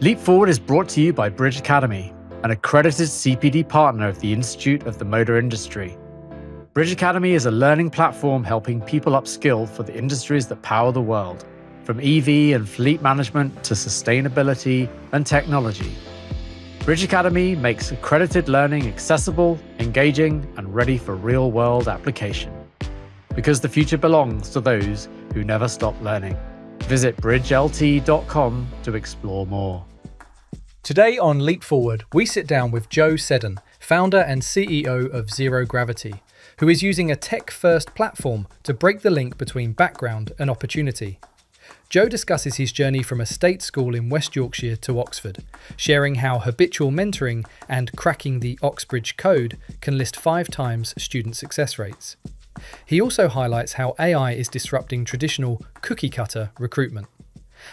Leap Forward is brought to you by Bridge Academy, an accredited CPD partner of the Institute of the Motor Industry. Bridge Academy is a learning platform helping people upskill for the industries that power the world, from EV and fleet management to sustainability and technology. Bridge Academy makes accredited learning accessible, engaging, and ready for real-world application. Because the future belongs to those who never stop learning. Visit bridgelt.com to explore more. Today on Leap Forward, we sit down with Joe Seddon, founder and CEO of Zero Gravity, who is using a tech-first platform to break the link between background and opportunity. Joe discusses his journey from a state school in West Yorkshire to Oxford, sharing how habitual mentoring and cracking the Oxbridge code can list 5 times student success rates. He also highlights how AI is disrupting traditional cookie-cutter recruitment.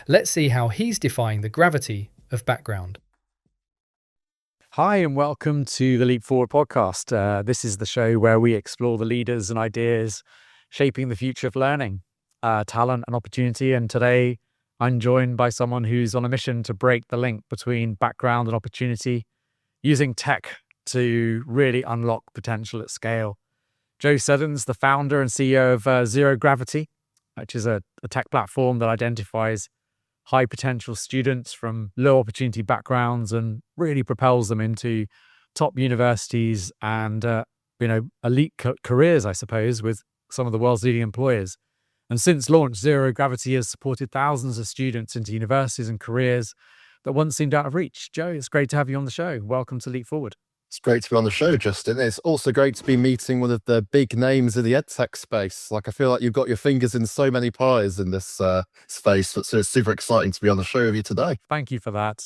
Let's see how he's defying the gravity of background. Hi, and welcome to the Leap Forward podcast. This is the show where we explore the leaders and ideas shaping the future of learning, talent and opportunity. And today I'm joined by someone who's on a mission to break the link between background and opportunity, using tech to really unlock potential at scale. Joe Seddon's the founder and CEO of Zero Gravity, which is a tech platform that identifies high potential students from low opportunity backgrounds and really propels them into top universities and elite careers, I suppose, with some of the world's leading employers. And since launch, Zero Gravity has supported thousands of students into universities and careers that once seemed out of reach. Joe, it's great to have you on the show. Welcome to Leap Forward. It's great to be on the show, Justin. It's also great to be meeting one of the big names in the edtech space. Like, I feel like you've got your fingers in so many pies in this space. So it's super exciting to be on the show with you today. Thank you for that.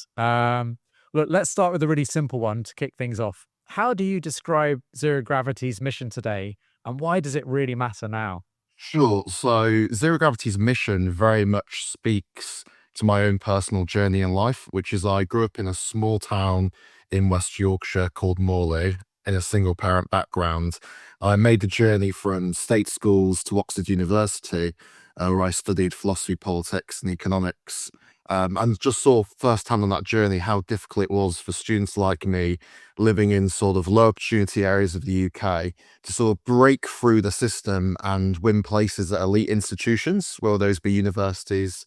Look, let's start with a really simple one to kick things off. How do you describe Zero Gravity's mission today, and why does it really matter now? Sure. So Zero Gravity's mission very much speaks to my own personal journey in life, which is I grew up in a small town in West Yorkshire called Morley in a single parent background. I made the journey from state schools to Oxford University, where I studied philosophy, politics and economics, and just saw firsthand on that journey how difficult it was for students like me living in sort of low opportunity areas of the UK to sort of break through the system and win places at elite institutions, whether those be universities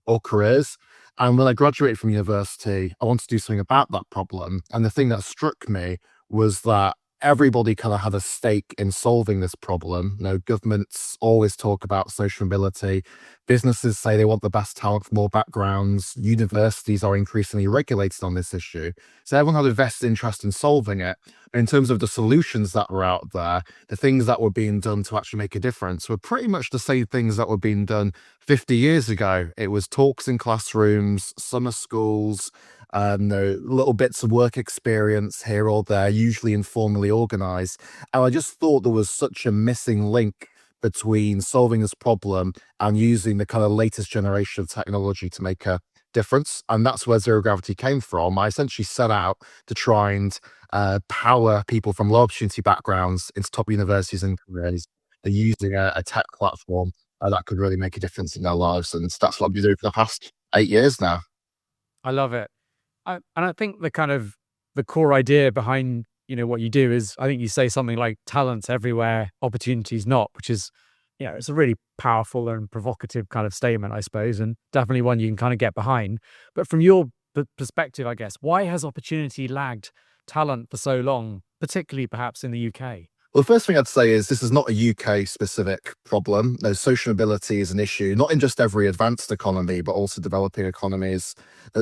or careers. And when I graduated from university, I wanted to do something about that problem. And the thing that struck me was that everybody kind of had a stake in solving this problem. You know, governments always talk about social mobility. Businesses say they want the best talent from all backgrounds. Universities are increasingly regulated on this issue. So everyone had a vested interest in solving it. In terms of the solutions that were out there, the things that were being done to actually make a difference were pretty much the same things that were being done 50 years ago. It was talks in classrooms, summer schools, little bits of work experience here or there, usually informally organized. And I just thought there was such a missing link between solving this problem and using the kind of latest generation of technology to make a difference. And that's where Zero Gravity came from. I essentially set out to try and power people from low opportunity backgrounds into top universities and careers. They're using a tech platform that could really make a difference in their lives. And that's what I've been doing for the past 8 years now. I love it. And I think the core idea behind what you do is, I think you say something like talent's everywhere, opportunities not, which is, it's a really powerful and provocative kind of statement, I suppose, and definitely one you can kind of get behind. But from your perspective, I guess, why has opportunity lagged talent for so long, particularly perhaps in the UK? Well, the first thing I'd say is this is not a UK specific problem. No, social mobility is an issue, not in just every advanced economy, but also developing economies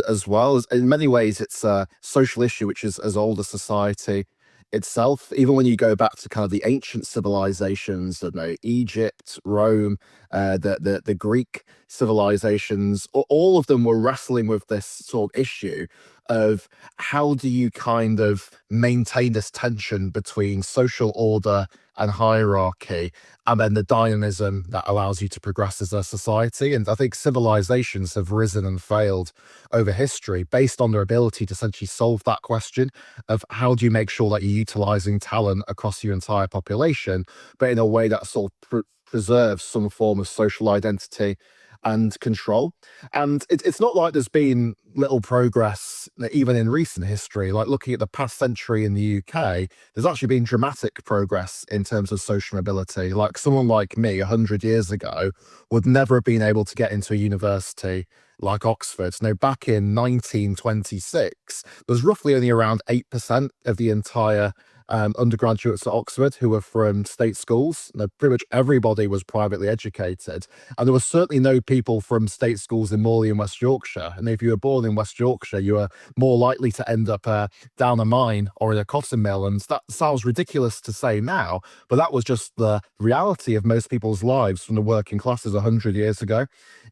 as well. In many ways, it's a social issue which is as old as society itself. Even when you go back to kind of the ancient civilizations, Egypt, Rome, the Greek civilizations, all of them were wrestling with this sort of issue of how do you kind of maintain this tension between social order and hierarchy, and then the dynamism that allows you to progress as a society. And I think civilizations have risen and failed over history based on their ability to essentially solve that question of how do you make sure that you're utilizing talent across your entire population, but in a way that sort of preserves some form of social identity and control. And it's not like there's been little progress, even in recent history. Like looking at the past century in the UK, there's actually been dramatic progress in terms of social mobility. Like someone like me 100 years ago would never have been able to get into a university like Oxford. Now, back in 1926, there was roughly only around 8% of the entire undergraduates at Oxford who were from state schools. Now, pretty much everybody was privately educated. And there was certainly no people from state schools in Morley and West Yorkshire. And if you were born in West Yorkshire, you were more likely to end up down a mine or in a cotton mill. And that sounds ridiculous to say now, but that was just the reality of most people's lives from the working classes 100 years ago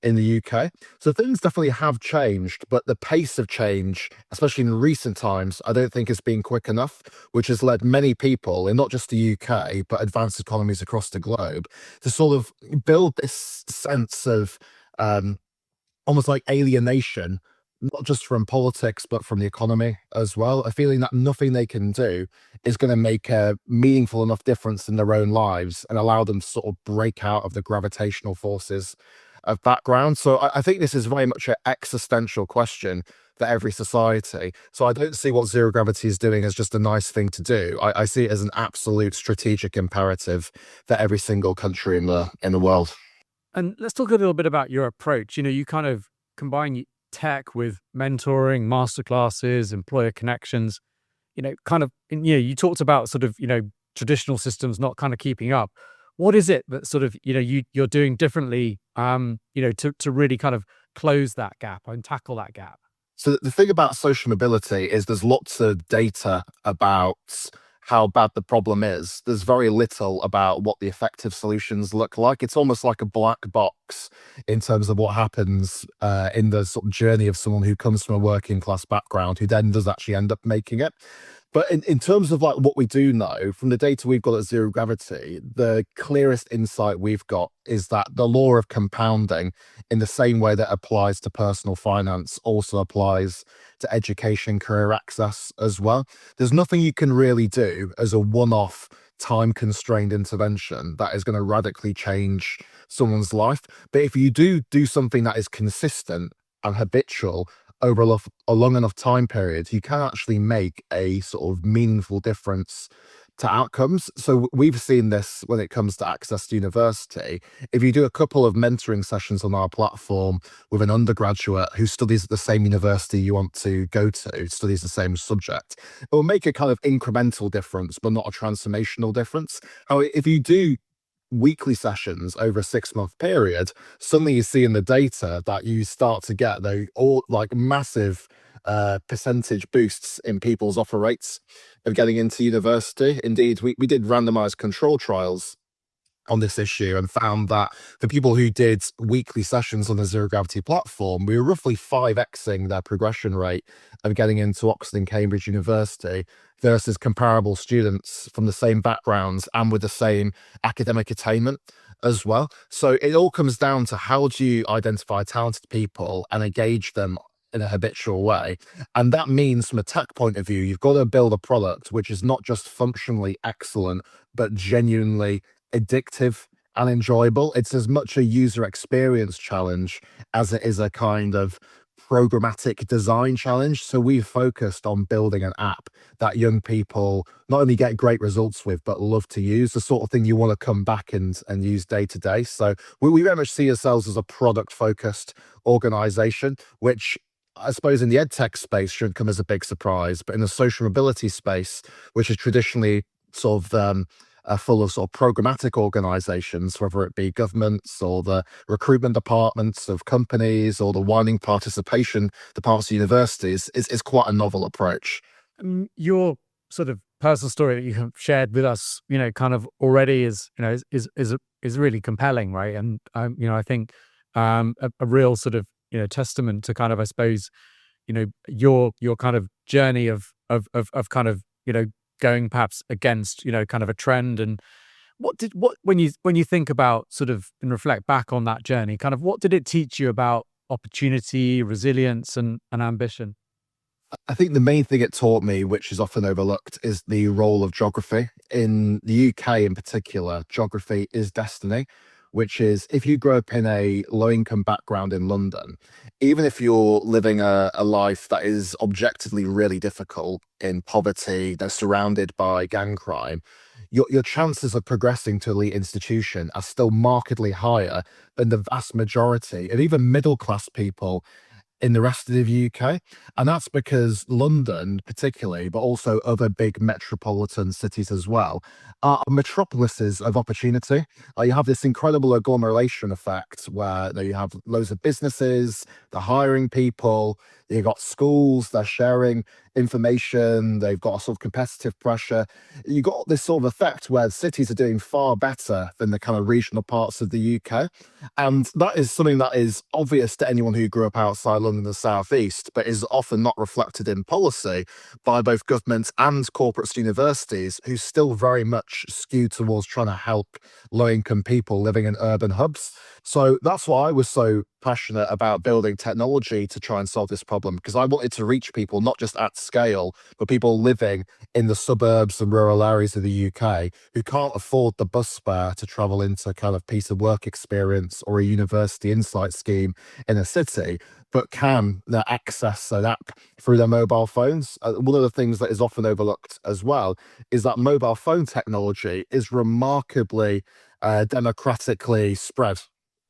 in the UK. So things definitely have changed, but the pace of change, especially in recent times, I don't think has been quick enough, which has led many people in not just the UK, but advanced economies across the globe to sort of build this sense of almost like alienation, not just from politics, but from the economy as well. A feeling that nothing they can do is going to make a meaningful enough difference in their own lives and allow them to sort of break out of the gravitational forces of background. So I think this is very much an existential question for every society. So I don't see what zero gravity is doing as just a nice thing to do. I see it as an absolute strategic imperative for every single country in the world. And let's talk a little bit about your approach. You kind of combine tech with mentoring, masterclasses, employer connections. You talked about sort of, traditional systems not kind of keeping up. What is it that sort of, you're doing differently, to really kind of close that gap and tackle that gap? So the thing about social mobility is there's lots of data about how bad the problem is. There's very little about what the effective solutions look like. It's almost like a black box in terms of what happens in the sort of journey of someone who comes from a working class background who then does actually end up making it. But in terms of like what we do know from the data we've got at Zero Gravity, the clearest insight we've got is that the law of compounding, in the same way that applies to personal finance, also applies to education, career access as well. There's nothing you can really do as a one-off time constrained intervention that is going to radically change someone's life. But if you do something that is consistent and habitual over a long enough time period, you can actually make a sort of meaningful difference to outcomes. So we've seen this when it comes to access to university. If you do a couple of mentoring sessions on our platform with an undergraduate who studies at the same university you want to go to, studies the same subject, it will make a kind of incremental difference, but not a transformational difference. If you do weekly sessions over a 6-month period, suddenly you see in the data that you start to get the all like massive percentage boosts in people's offer rates of getting into university. Indeed, we did randomized control trials on this issue and found that the people who did weekly sessions on the Zero Gravity platform, we were roughly 5xing their progression rate of getting into Oxford and Cambridge University versus comparable students from the same backgrounds and with the same academic attainment as well. So it all comes down to how do you identify talented people and engage them in a habitual way. And that means from a tech point of view, you've got to build a product which is not just functionally excellent, but genuinely addictive and enjoyable. It's as much a user experience challenge as it is a kind of programmatic design challenge. So we've focused on building an app that young people not only get great results with, but love to use, the sort of thing you want to come back and use day to day. So we very much see ourselves as a product focused organization, which I suppose in the edtech space shouldn't come as a big surprise, but in the social mobility space, which is traditionally sort of full of sort of programmatic organizations, whether it be governments or the recruitment departments of companies or the widening participation departments of universities, is quite a novel approach. Your sort of personal story that you have shared with us, kind of already is really compelling, right? And I think a real sort of testament to kind of, I suppose, your kind of journey of kind of going perhaps against kind of a trend. And what when you think about sort of and reflect back on that journey, kind of what did it teach you about opportunity, resilience, and ambition? I think the main thing it taught me, which is often overlooked, is the role of geography. In the UK in particular, geography is destiny. which is if you grow up in a low-income background in London, even if you're living a life that is objectively really difficult in poverty, they're surrounded by gang crime, your chances of progressing to elite institution are still markedly higher than the vast majority and even middle class people in the rest of the UK. And that's because London, particularly, but also other big metropolitan cities as well, are metropolises of opportunity. You have this incredible agglomeration effect where you have loads of businesses, they're hiring people, you've got schools, they're sharing information, they've got a sort of competitive pressure. You've got this sort of effect where cities are doing far better than the kind of regional parts of the UK. And that is something that is obvious to anyone who grew up outside London and the southeast, but is often not reflected in policy by both governments and corporates and universities, who still very much skew towards trying to help low-income people living in urban hubs. So that's why I was so passionate about building technology to try and solve this problem, because I wanted to reach people not just at scale, but people living in the suburbs and rural areas of the UK who can't afford the bus fare to travel into kind of piece of work experience or a university insight scheme in a city, but can access an app through their mobile phones. One of the things that is often overlooked as well is that mobile phone technology is remarkably democratically spread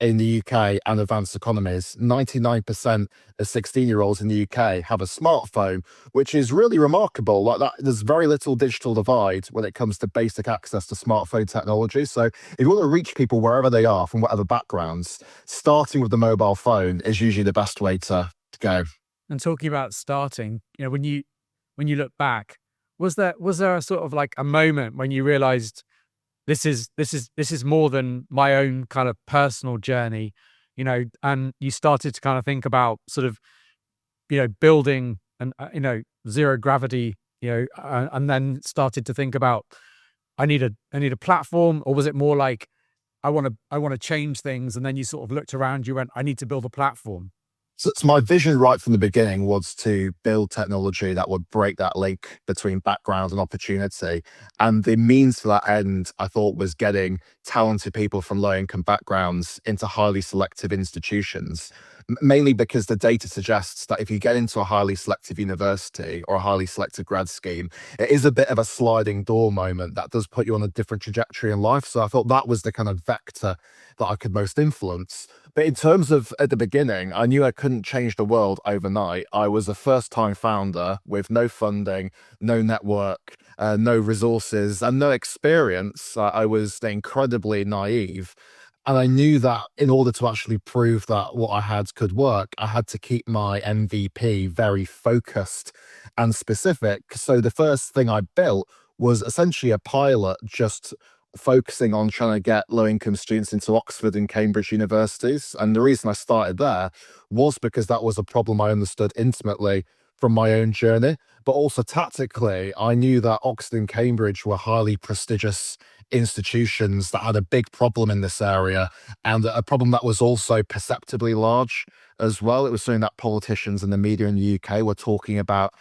in the UK and advanced economies. 99% of 16-year-olds in the UK have a smartphone, which is really remarkable. Like that, there's very little digital divide when it comes to basic access to smartphone technology. So if you want to reach people wherever they are from whatever backgrounds, starting with the mobile phone is usually the best way to go. And talking about starting, when you look back, was there a sort of like a moment when you realized this is more than my own kind of personal journey, and you started to kind of think about sort of, building and, zero gravity, and then started to think about, I need a platform? Or was it more like, I want to change things, and then you sort of looked around, you went, I need to build a platform? So my vision right from the beginning was to build technology that would break that link between background and opportunity. And the means to that end, I thought, was getting talented people from low-income backgrounds into highly selective institutions, mainly because the data suggests that if you get into a highly selective university or a highly selective grad scheme, it is a bit of a sliding door moment that does put you on a different trajectory in life. So I thought that was the kind of vector that I could most influence. But in terms of at the beginning, I knew I couldn't change the world overnight. I was a first-time founder with no funding, no network, no resources, and no experience. I was incredibly naive. And I knew that in order to actually prove that what I had could work, I had to keep my MVP very focused and specific. So the first thing I built was essentially a pilot just focusing on trying to get low-income students into Oxford and Cambridge universities. And the reason I started there was because that was a problem I understood intimately from my own journey. But also tactically, I knew that Oxford and Cambridge were highly prestigious institutions that had a big problem in this area, and a problem that was also perceptibly large as well. It was something that politicians and the media in the UK were talking about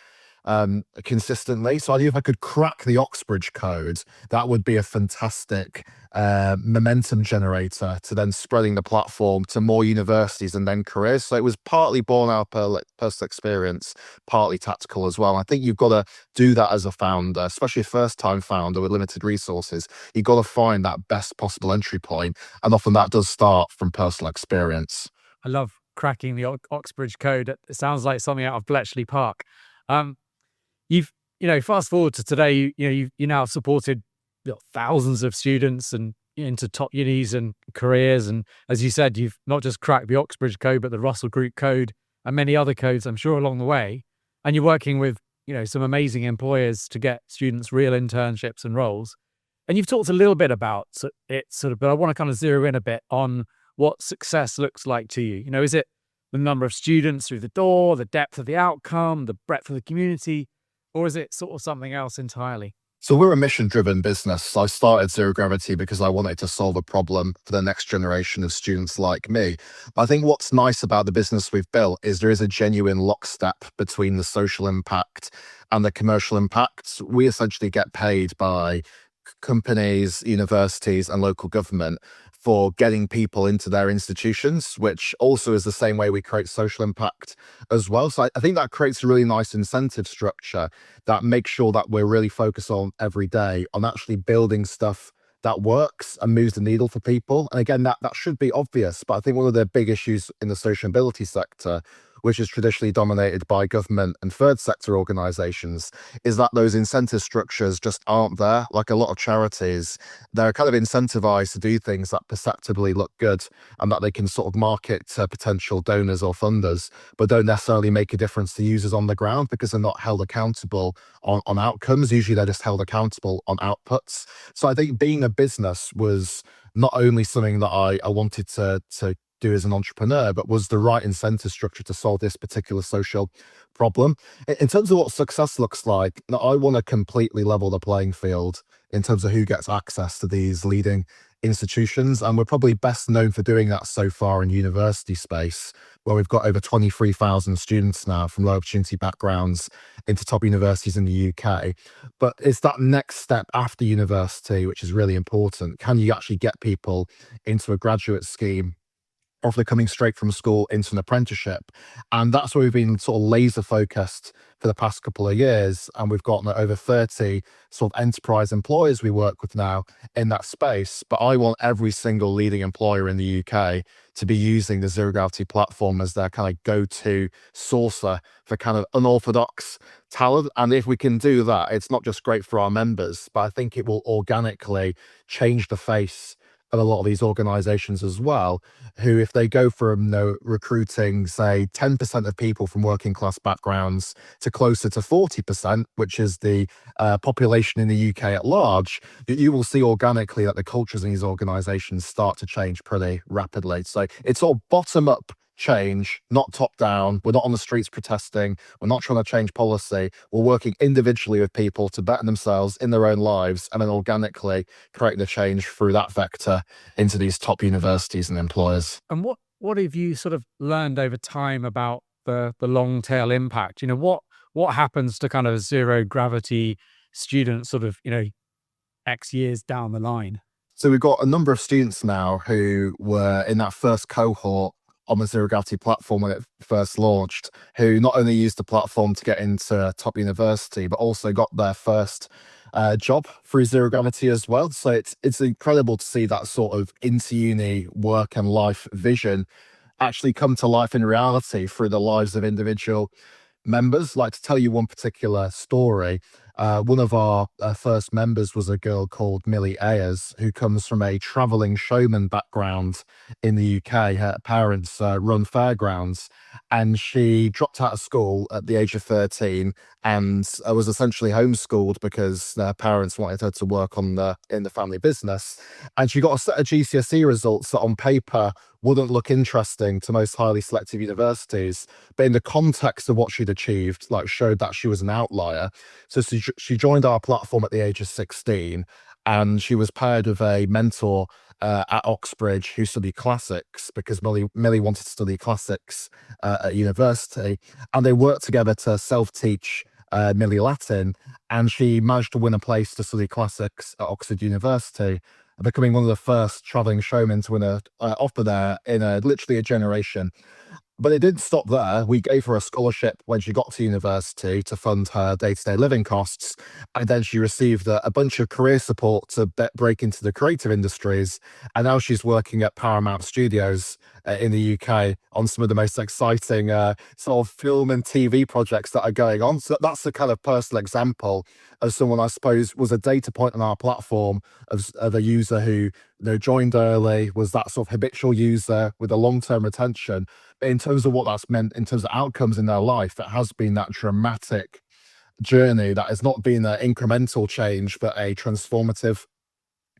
consistently. So I knew if I could crack the Oxbridge code, that would be a fantastic momentum generator to then spreading the platform to more universities and then careers. So it was partly born out of personal experience, partly tactical as well. I think you've got to do that as a founder, especially a first-time founder with limited resources. You've got to find that best possible entry point, and often that does start from personal experience. I love cracking the Oxbridge code. It sounds like something out of Bletchley Park. You've, fast forward to today, you now supported thousands of students and into top unis and careers. And as you said, you've not just cracked the Oxbridge code, but the Russell Group code and many other codes, I'm sure, along the way. And you're working with, some amazing employers to get students real internships and roles. And you've talked a little bit about it but I want to kind of zero in a bit on what success looks like to you. Is it the number of students through the door, the depth of the outcome, the breadth of the community, or is it sort of something else entirely? So we're a mission-driven business. I started Zero Gravity because I wanted to solve a problem for the next generation of students like me. I think what's nice about the business we've built is there is a genuine lockstep between the social impact and the commercial impact. We essentially get paid by companies, universities, and local government for getting people into their institutions, which also is the same way we create social impact as well. So I think that creates a really nice incentive structure that makes sure that we're really focused on every day on actually building stuff that works and moves the needle for people. And again, that should be obvious, but I think one of the big issues in the social mobility sector, which is traditionally dominated by government and third sector organizations, is that those incentive structures just aren't there. Like a lot of charities, they're kind of incentivized to do things that perceptibly look good and that they can sort of market to potential donors or funders, but don't necessarily make a difference to users on the ground because they're not held accountable on outcomes. Usually they're just held accountable on outputs. So I think being a business was not only something that I wanted to do as an entrepreneur, but was the right incentive structure to solve this particular social problem. In terms of what success looks like, I want to completely level the playing field in terms of who gets access to these leading institutions. And we're probably best known for doing that so far in university space, where we've got over 23,000 students now from low opportunity backgrounds into top universities in the UK. But it's that next step after university, which is really important. Can you actually get people into a graduate scheme, or if they're coming straight from school into an apprenticeship? And that's where we've been sort of laser focused for the past couple of years. And we've got over 30 sort of enterprise employers we work with now in that space. But I want every single leading employer in the UK to be using the Zero Gravity platform as their kind of go-to sourcer for kind of unorthodox talent. And if we can do that, it's not just great for our members, but I think it will organically change the face of a lot of these organizations as well, who, if they go from recruiting, say, 10% of people from working class backgrounds to closer to 40%, which is the population in the UK at large, you will see organically that the cultures in these organizations start to change pretty rapidly. So it's all bottom up change, not top down. We're not on the streets protesting. We're not trying to change policy. We're working individually with people to better themselves in their own lives and then organically creating the change through that vector into these top universities and employers. And what have you sort of learned over time about the long tail impact? What happens to kind of zero gravity students sort of, X years down the line? So we've got a number of students now who were in that first cohort on the Zero Gravity platform when it first launched, who not only used the platform to get into top university, but also got their first job through Zero Gravity as well. So it's incredible to see that sort of into uni work and life vision actually come to life in reality through the lives of individual members. Like, to tell you one particular story, one of our first members was a girl called Millie Ayers, who comes from a travelling showman background in the UK. Her parents run fairgrounds, and she dropped out of school at the age of 13 and was essentially homeschooled because their parents wanted her to work in the family business. And she got a set of GCSE results that on paper wouldn't look interesting to most highly selective universities, but in the context of what she'd achieved, showed that she was an outlier. So she joined our platform at the age of 16, and she was paired with a mentor at Oxbridge who studied classics, because Millie wanted to study classics at university, and they worked together to self-teach Millie Latin, and she managed to win a place to study classics at Oxford University, becoming one of the first travelling showmen to win an offer there in literally a generation. But it didn't stop there. We gave her a scholarship when she got to university to fund her day-to-day living costs. And then she received a bunch of career support to break into the creative industries. And now she's working at Paramount Studios in the UK on some of the most exciting sort of film and TV projects that are going on. So that's a kind of personal example of someone, I suppose, was a data point on our platform of a user who joined early, was that sort of habitual user with a long-term retention. But in terms of what that's meant in terms of outcomes in their life, it has been that dramatic journey that has not been an incremental change, but a transformative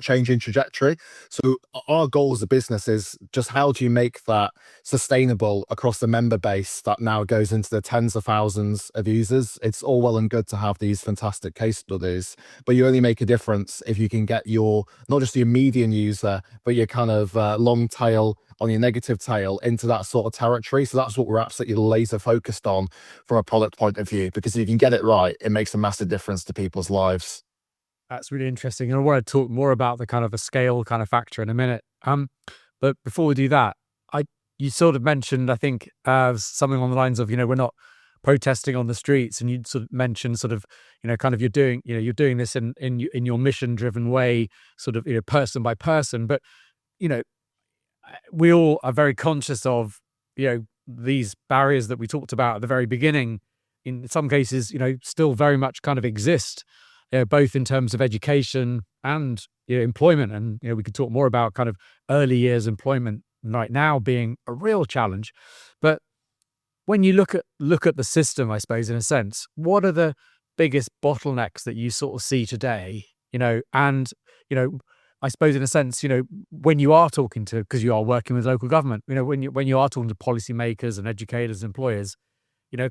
change in trajectory. So our goal as a business is just, how do you make that sustainable across the member base that now goes into the tens of thousands of users? It's all well and good to have these fantastic case studies, but you only make a difference if you can get not just your median user, but your kind of long tail on your negative tail into that sort of territory. So that's what we're absolutely laser focused on from a product point of view, because if you can get it right, it makes a massive difference to people's lives. That's really interesting. And I want to talk more about the kind of a scale kind of factor in a minute. But before we do that, you sort of mentioned, I think, something along the lines of, we're not protesting on the streets, and you sort of mentioned sort of, kind of you're doing this in your mission driven way, sort of, person by person. But you know, we all are very conscious of, these barriers that we talked about at the very beginning. In some cases, still very much kind of exist, both in terms of education and employment. And we could talk more about kind of early years employment right now being a real challenge. But when you look at the system, I suppose, in a sense, what are the biggest bottlenecks that you sort of see today? And I suppose, in a sense, when you are talking to, because you are working with local government, when you are talking to policymakers and educators, employers,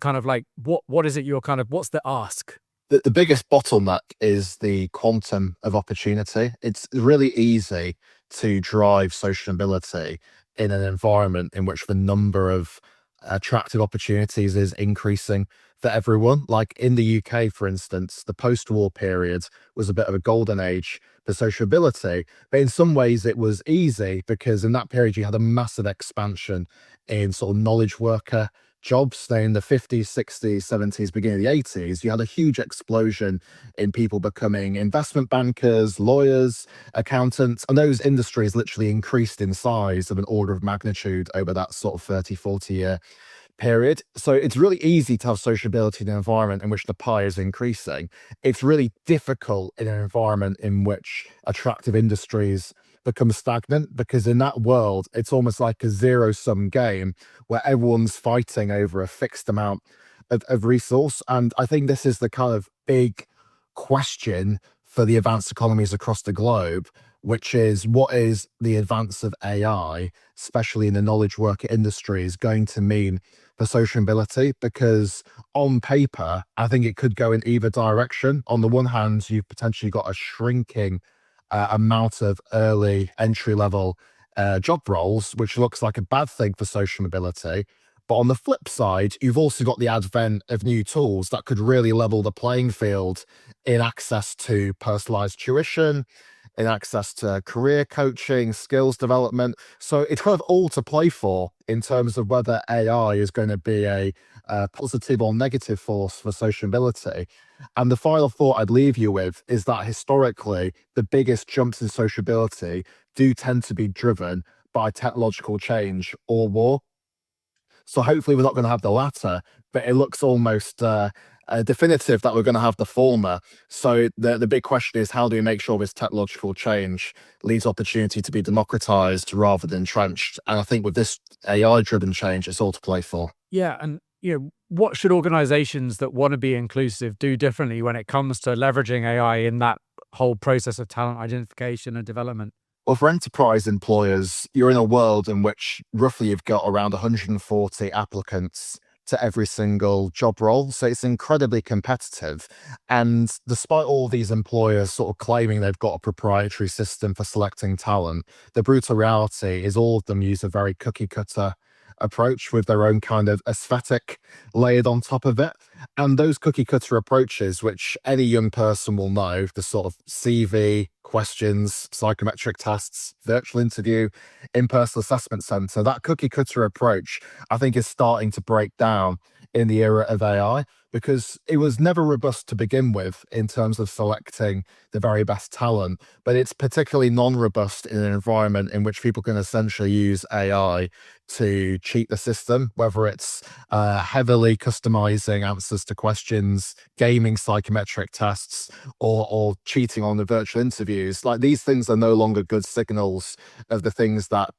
kind of like what is it you're kind of, what's the ask? The biggest bottleneck is the quantum of opportunity. It's really easy to drive social mobility in an environment in which the number of attractive opportunities is increasing for everyone. Like in the UK, for instance, the post-war period was a bit of a golden age for sociability, but in some ways it was easy because in that period you had a massive expansion in sort of knowledge worker jobs. Now in the 50s, 60s, 70s, beginning of the 80s, you had a huge explosion in people becoming investment bankers, lawyers, accountants, and those industries literally increased in size of an order of magnitude over that sort of 30, 40-year period. So it's really easy to have sociability in an environment in which the pie is increasing. It's really difficult in an environment in which attractive industries become stagnant, because in that world, it's almost like a zero-sum game where everyone's fighting over a fixed amount of resource. And I think this is the kind of big question for the advanced economies across the globe, which is what is the advance of AI, especially in the knowledge worker industry, is going to mean for social mobility? Because on paper, I think it could go in either direction. On the one hand, you've potentially got a shrinking amount of early entry level job roles, which looks like a bad thing for social mobility. But on the flip side, you've also got the advent of new tools that could really level the playing field in access to personalized tuition, in access to career coaching, skills development. So it's kind of all to play for in terms of whether AI is going to be a positive or negative force for social mobility. And the final thought I'd leave you with is that historically, the biggest jumps in sociability do tend to be driven by technological change or war. So hopefully we're not going to have the latter, but it looks almost definitive that we're going to have the former. So the big question is, how do we make sure this technological change leaves opportunity to be democratized rather than entrenched? And I think with this AI-driven change, it's all to play for. Yeah, and what should organizations that want to be inclusive do differently when it comes to leveraging AI in that whole process of talent identification and development? Well, for enterprise employers, you're in a world in which roughly you've got around 140 applicants to every single job role. So it's incredibly competitive. And despite all these employers sort of claiming they've got a proprietary system for selecting talent, the brutal reality is all of them use a very cookie cutter approach with their own kind of aesthetic layered on top of it. And those cookie cutter approaches, which any young person will know, the sort of CV, questions, psychometric tests, virtual interview, in-person assessment center, that cookie cutter approach, I think, is starting to break down in the era of AI, because it was never robust to begin with in terms of selecting the very best talent, but it's particularly non-robust in an environment in which people can essentially use AI to cheat the system, whether it's heavily customizing answers to questions, gaming psychometric tests, or cheating on the virtual interviews. Like, these things are no longer good signals of the things that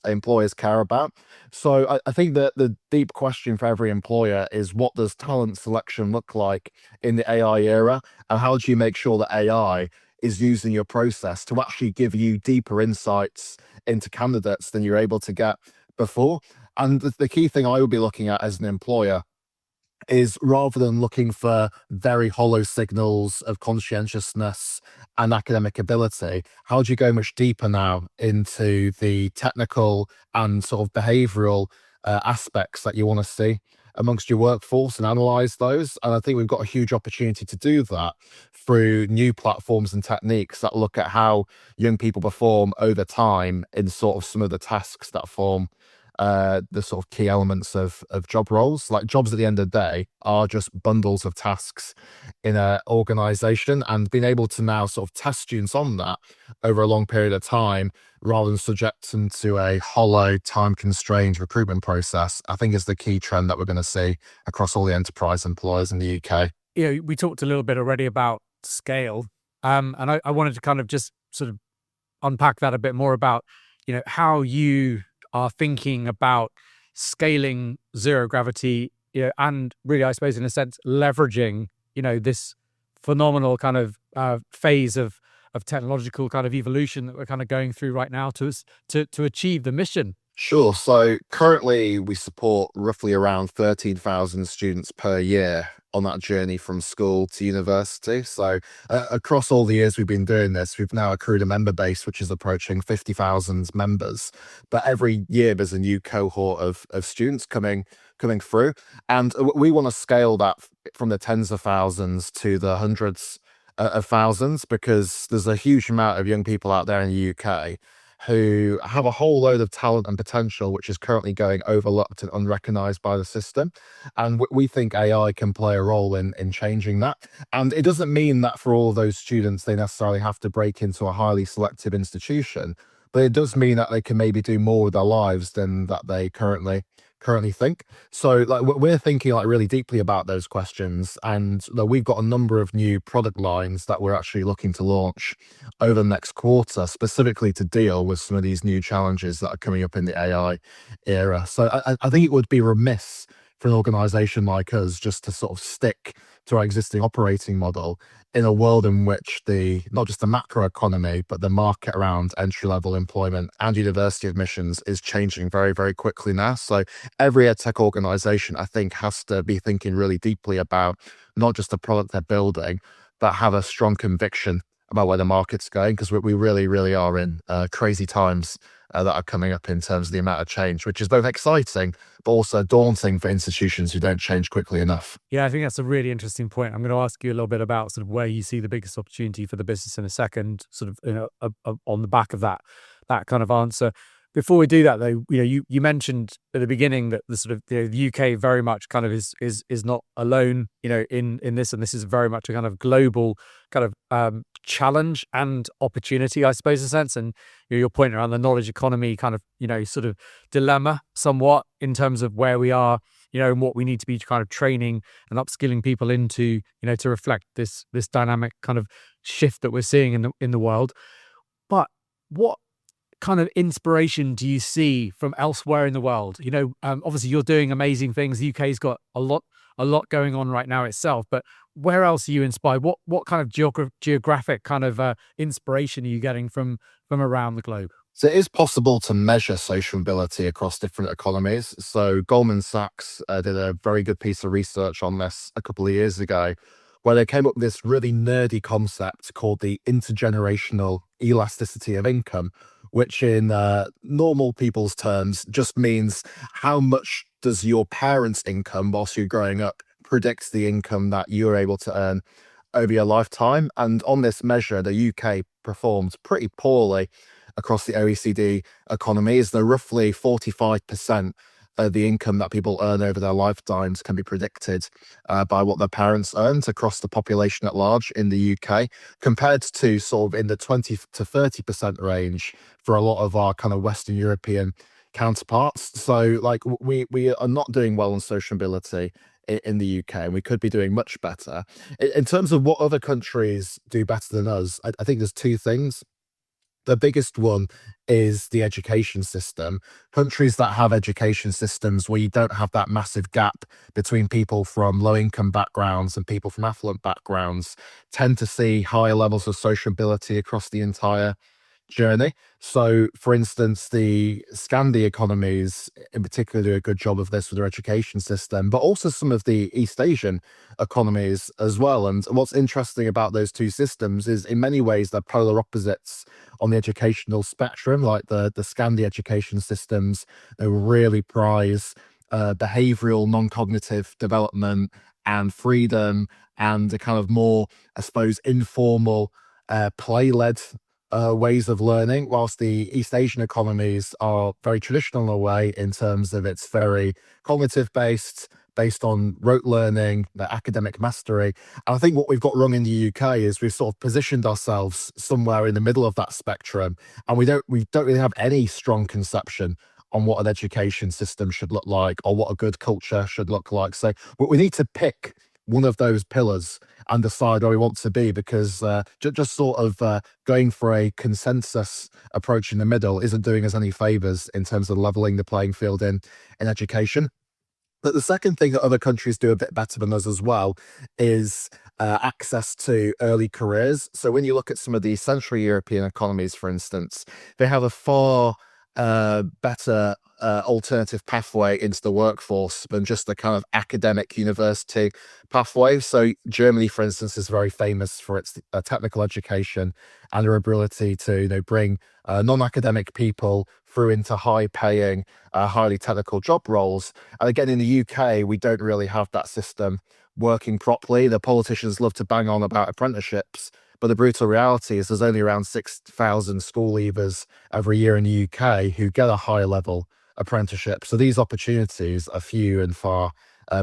employers care about. So I think that the deep question for every employer is, what does talent selection look like in the AI era? And how do you make sure that AI is using your process to actually give you deeper insights into candidates than you're able to get before? And the key thing I would be looking at as an employer is, rather than looking for very hollow signals of conscientiousness and academic ability, how do you go much deeper now into the technical and sort of behavioral aspects that you want to see? amongst your workforce and analyze those. And I think we've got a huge opportunity to do that through new platforms and techniques that look at how young people perform over time in sort of some of the tasks that form the sort of key elements of job roles. Like, jobs at the end of the day are just bundles of tasks in an organization, and being able to now sort of test students on that over a long period of time rather than subject them to a hollow, time constrained recruitment process, I think is the key trend that we're going to see across all the enterprise employers in the UK. We talked a little bit already about scale, and I wanted to kind of just sort of unpack that a bit more about, how you are thinking about scaling zero gravity, and really, I suppose, in a sense, leveraging, this phenomenal kind of phase of technological kind of evolution that we're kind of going through right now to achieve the mission. Sure. So currently we support roughly around 13,000 students per year on that journey from school to university. So across all the years we've been doing this, we've now accrued a member base which is approaching 50,000 members. But every year there's a new cohort of students coming through, and we want to scale that from the tens of thousands to the hundreds of thousands, because there's a huge amount of young people out there in the UK who have a whole load of talent and potential which is currently going overlooked and unrecognized by the system. And we think AI can play a role in changing that. And it doesn't mean that for all of those students they necessarily have to break into a highly selective institution, but it does mean that they can maybe do more with their lives than that they currently think. So like, we're thinking like really deeply about those questions, and we've got a number of new product lines that we're actually looking to launch over the next quarter, specifically to deal with some of these new challenges that are coming up in the AI era. So I think it would be remiss for an organization like us just to sort of stick to our existing operating model in a world in which not just the macro economy, but the market around entry-level employment and university admissions is changing very, very quickly now. So every edtech organization, I think, has to be thinking really deeply about not just the product they're building, but have a strong conviction about where the market's going, because we really, really are in crazy times that are coming up in terms of the amount of change, which is both exciting but also daunting for institutions who don't change quickly enough. Yeah, I think that's a really interesting point. I'm going to ask you a little bit about sort of where you see the biggest opportunity for the business in a second, sort of on the back of that kind of answer. Before we do that, though, you mentioned at the beginning that the sort of the UK very much kind of is not alone, in this, and this is very much a kind of global kind of challenge and opportunity, I suppose, in a sense. And your point around the knowledge economy kind of sort of dilemma somewhat in terms of where we are, and what we need to be kind of training and upskilling people into, to reflect this dynamic kind of shift that we're seeing in the world. But what kind of inspiration do you see from elsewhere in the world? Obviously you're doing amazing things. The UK's got a lot going on right now itself, but where else are you inspired? What kind of geographic kind of inspiration are you getting from around the globe? So it is possible to measure social mobility across different economies. So Goldman Sachs did a very good piece of research on this a couple of years ago, where they came up with this really nerdy concept called the intergenerational elasticity of income, which in normal people's terms just means how much does your parents' income whilst you're growing up predict the income that you're able to earn over your lifetime. And on this measure, the UK performed pretty poorly across the OECD economies. Though roughly 45% of the income that people earn over their lifetimes can be predicted by what their parents earned across the population at large in the UK, compared to sort of in the 20 to 30% range for a lot of our kind of Western European counterparts. So like we are not doing well on social mobility in the UK, and we could be doing much better. In terms of what other countries do better than us, I think there's two things. The biggest one is the education system. Countries that have education systems where you don't have that massive gap between people from low-income backgrounds and people from affluent backgrounds tend to see higher levels of social mobility across the entire journey. So, for instance, the Scandi economies in particular do a good job of this with their education system, but also some of the East Asian economies as well. And what's interesting about those two systems is in many ways they're polar opposites on the educational spectrum. Like the Scandi education systems, they really prize behavioral, non-cognitive development and freedom, and a kind of more, I suppose, informal, play-led ways of learning, whilst the East Asian economies are very traditional in a way in terms of it's very cognitive based on rote learning, the academic mastery. And I think what we've got wrong in the UK is we've sort of positioned ourselves somewhere in the middle of that spectrum, and we don't really have any strong conception on what an education system should look like or what a good culture should look like. So we need to pick one of those pillars and decide where we want to be, because just sort of going for a consensus approach in the middle isn't doing us any favors in terms of leveling the playing field in education. But the second thing that other countries do a bit better than us as well is access to early careers. So when you look at some of the Central European economies, for instance, they have a far better alternative pathway into the workforce than just the kind of academic university pathway. So Germany, for instance, is very famous for its technical education and their ability to bring non-academic people through into high-paying, highly technical job roles. And again, in the UK, we don't really have that system working properly. The politicians love to bang on about apprenticeships, but the brutal reality is there's only around 6,000 school leavers every year in the UK who get a higher level apprenticeship. So these opportunities are few and far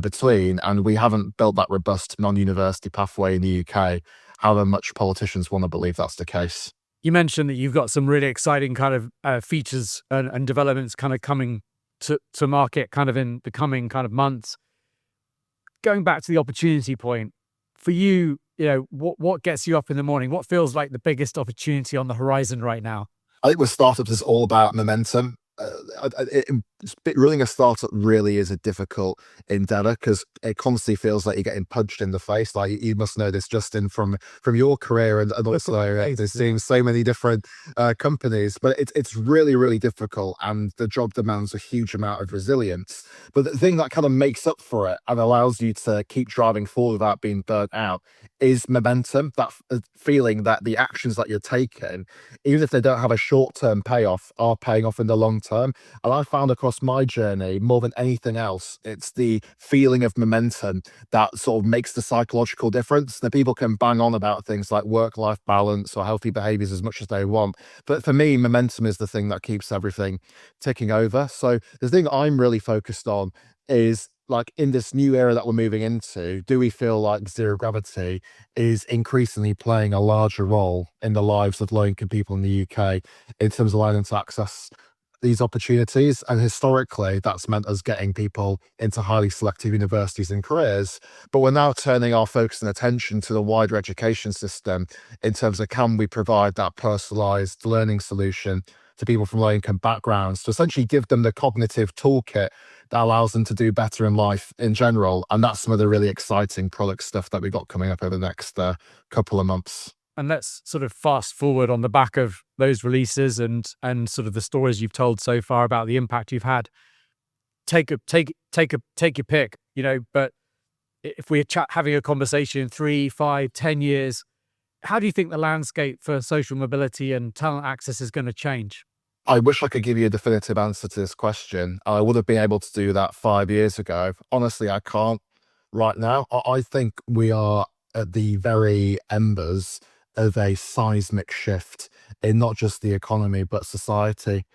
between, and we haven't built that robust non-university pathway in the UK, however much politicians want to believe that's the case. You mentioned that you've got some really exciting kind of features and developments kind of coming to market kind of in the coming kind of months. Going back to the opportunity point, for you, what gets you up in the morning? What feels like the biggest opportunity on the horizon right now? I think with startups, it's all about momentum. Running a startup really is a difficult endeavor because it constantly feels like you're getting punched in the face. Like you must know this, Justin, from your career and also seeing so many different companies. But it's really, really difficult, and the job demands a huge amount of resilience. But the thing that kind of makes up for it and allows you to keep driving forward without being burnt out is momentum. That feeling that the actions that you're taking, even if they don't have a short-term payoff, are paying off in the long term. And I found across my journey, more than anything else, it's the feeling of momentum that sort of makes the psychological difference. That people can bang on about things like work-life balance or healthy behaviors as much as they want. But for me, momentum is the thing that keeps everything ticking over. So the thing I'm really focused on is, like, in this new era that we're moving into, do we feel like zero gravity is increasingly playing a larger role in the lives of low-income people in the UK in terms of allowing them to access these opportunities? And historically, that's meant us getting people into highly selective universities and careers. But we're now turning our focus and attention to the wider education system in terms of, can we provide that personalized learning solution to people from low income backgrounds to essentially give them the cognitive toolkit that allows them to do better in life in general. And that's some of the really exciting product stuff that we've got coming up over the next couple of months. And let's sort of fast forward on the back of those releases and sort of the stories you've told so far about the impact you've had. Take your pick, but if we're having a conversation in 3, 5, 10 years, how do you think the landscape for social mobility and talent access is going to change? I wish I could give you a definitive answer to this question. I would have been able to do that 5 years ago. Honestly, I can't right now. I think we are at the very embers of a seismic shift in not just the economy, but society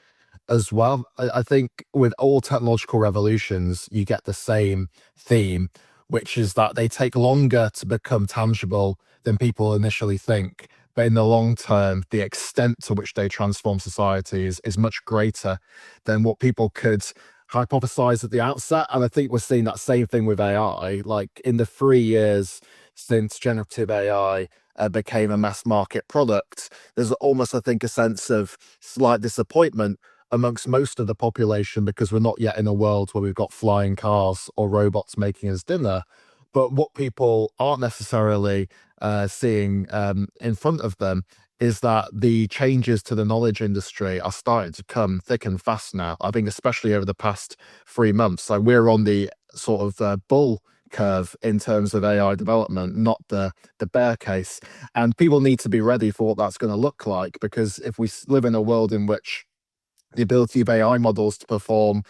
as well. I think with all technological revolutions, you get the same theme, which is that they take longer to become tangible than people initially think. But in the long term, the extent to which they transform societies is much greater than what people could hypothesize at the outset. And I think we're seeing that same thing with AI. Like, in the 3 years since generative AI became a mass market product, there's almost, I think, a sense of slight disappointment amongst most of the population because we're not yet in a world where we've got flying cars or robots making us dinner. But what people aren't necessarily seeing in front of them is that the changes to the knowledge industry are starting to come thick and fast now. I think especially over the past 3 months. So we're on the sort of bull curve in terms of AI development, not the bear case. And people need to be ready for what that's going to look like, because if we live in a world in which the ability of AI models to perform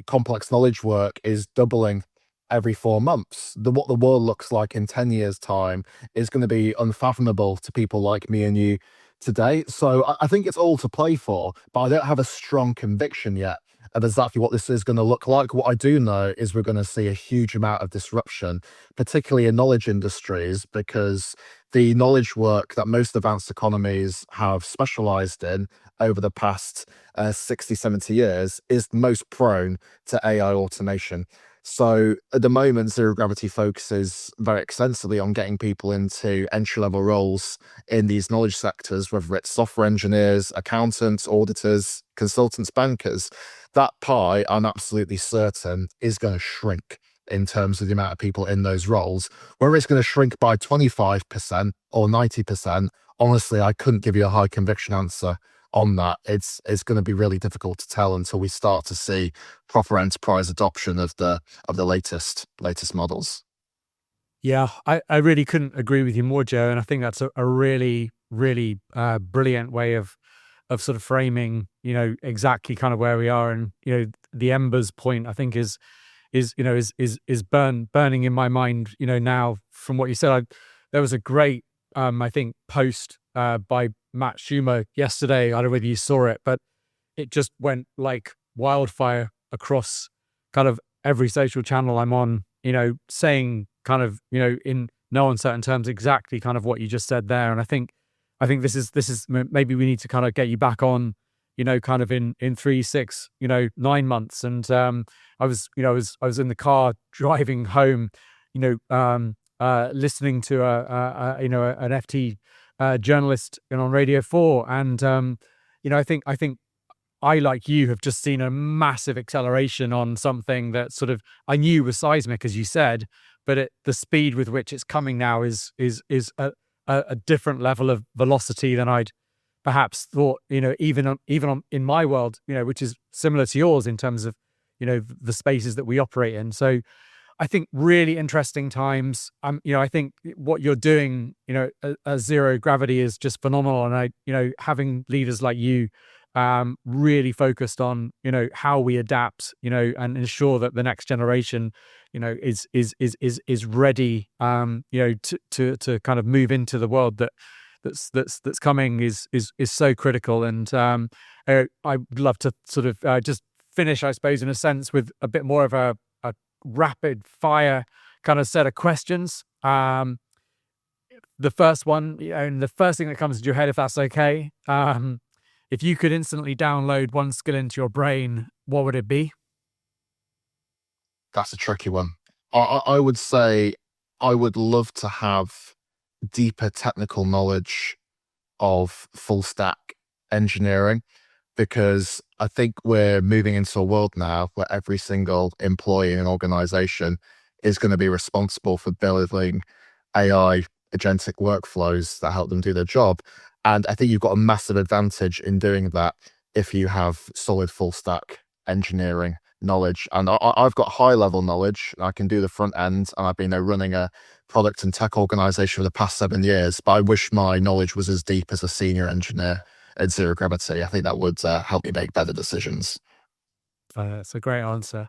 Complex knowledge work is doubling every 4 months. What the world looks like in 10 years' time is going to be unfathomable to people like me and you today. So I think it's all to play for, but I don't have a strong conviction yet of exactly what this is going to look like. What I do know is we're going to see a huge amount of disruption, particularly in knowledge industries, because the knowledge work that most advanced economies have specialized in over the past 60, 70 years is most prone to AI automation. So at the moment, zero gravity focuses very extensively on getting people into entry level roles in these knowledge sectors, whether it's software engineers, accountants, auditors, consultants, bankers. That pie, I'm absolutely certain, is going to shrink in terms of the amount of people in those roles. Whether it's going to shrink by 25% or 90%, honestly, I couldn't give you a high conviction answer on that. It's going to be really difficult to tell until we start to see proper enterprise adoption of the latest models. Yeah, I really couldn't agree with you more, Joe. And I think that's a really, really brilliant way of sort of framing, exactly kind of where we are. And, the embers point, I think is burning in my mind, now from what you said. There was a great, I think, post by Matt Schumer yesterday. I don't know whether you saw it, but it just went like wildfire across kind of every social channel I'm on, saying kind of, in no uncertain terms, exactly kind of what you just said there. And I think this is maybe we need to kind of get you back on, kind of in 3, 6, 9 months. And I was in the car driving home, listening to an FT journalist on Radio 4, and I think I, like you, have just seen a massive acceleration on something that sort of I knew was seismic, as you said, but the speed with which it's coming now is a different level of velocity than I'd perhaps thought. Even in my world, which is similar to yours in terms of the spaces that we operate in. So I think really interesting times. I think what you're doing, as zero gravity is just phenomenal. And having leaders like you, really focused on, how we adapt, and ensure that the next generation, is ready, to kind of move into the world that's coming is so critical. And I'd love to sort of just finish, I suppose, in a sense, with a bit more of a rapid fire kind of set of questions. The first one, and the first thing that comes to your head, if that's okay, if you could instantly download one skill into your brain, what would it be? That's a tricky one. I would say I would love to have deeper technical knowledge of full stack engineering, because I think we're moving into a world now where every single employee in an organization is going to be responsible for building AI agentic workflows that help them do their job. And I think you've got a massive advantage in doing that if you have solid full stack engineering knowledge. And I've got high level knowledge. I can do the front end, and I've been running a product and tech organization for the past 7 years. But I wish my knowledge was as deep as a senior engineer at zero gravity. I think that would help me make better decisions. That's a great answer.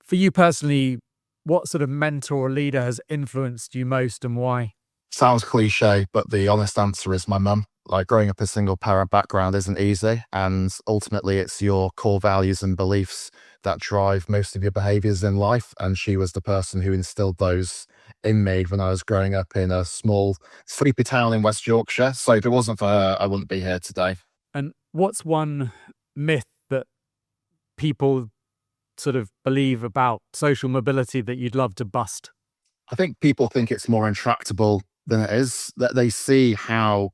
For you personally, what sort of mentor or leader has influenced you most, and why? Sounds cliche, but the honest answer is my mum. Like, growing up a single parent background isn't easy, and ultimately it's your core values and beliefs that drive most of your behaviors in life. And she was the person who instilled those in me when I was growing up in a small, sleepy town in West Yorkshire. So if it wasn't for her, I wouldn't be here today. And what's one myth that people sort of believe about social mobility that you'd love to bust? I think people think it's more intractable than it is, that they see how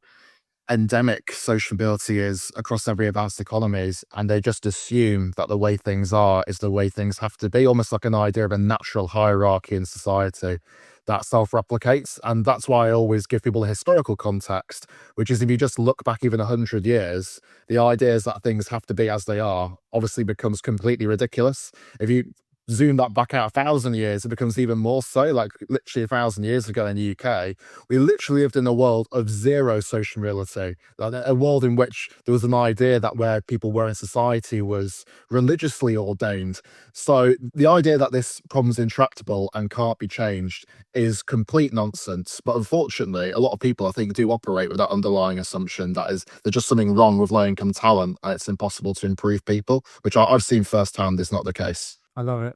endemic social mobility is across every advanced economies, and they just assume that the way things are is the way things have to be, almost like an idea of a natural hierarchy in society that self-replicates. And that's why I always give people a historical context, which is, if you just look back even 100 years, the ideas that things have to be as they are obviously becomes completely ridiculous. If you zoom that back out 1,000 years, it becomes even more so. Like literally 1,000 years ago in the UK, we literally lived in a world of zero social mobility, like a world in which there was an idea that where people were in society was religiously ordained. So the idea that this problem's intractable and can't be changed is complete nonsense. But unfortunately, a lot of people, I think, do operate with that underlying assumption that is there's just something wrong with low-income talent and it's impossible to improve people, which I've seen firsthand is not the case. I love it.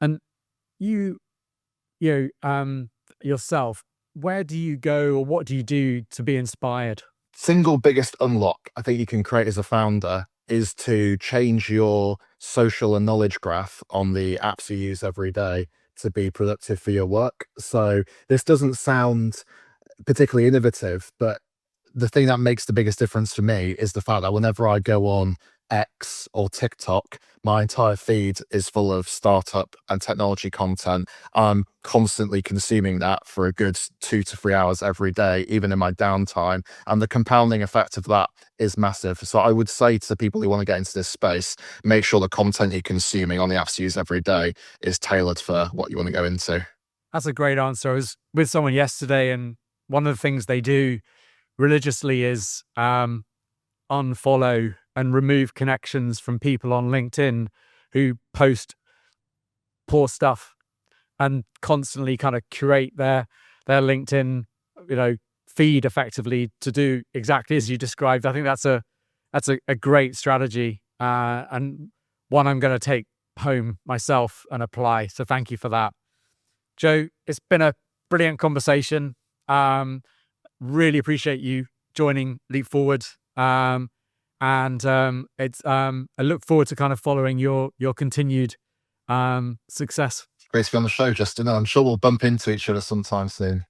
And you yourself, where do you go or what do you do to be inspired? Single biggest unlock I think you can create as a founder is to change your social and knowledge graph on the apps you use every day to be productive for your work. So this doesn't sound particularly innovative, but the thing that makes the biggest difference for me is the fact that whenever I go on X or TikTok, my entire feed is full of startup and technology content. I'm constantly consuming that for a good 2 to 3 hours every day, even in my downtime. And the compounding effect of that is massive. So I would say to people who want to get into this space, make sure the content you're consuming on the apps you use every day is tailored for what you want to go into. That's a great answer. I was with someone yesterday, and one of the things they do religiously is unfollow and remove connections from people on LinkedIn who post poor stuff, and constantly kind of curate their LinkedIn, feed effectively to do exactly as you described. I think that's a great strategy, and one I'm going to take home myself and apply. So thank you for that, Joe. It's been a brilliant conversation. Really appreciate you joining Leap Forward. And it's I look forward to kind of following your continued success. Great to be on the show, Justin. I'm sure we'll bump into each other sometime soon.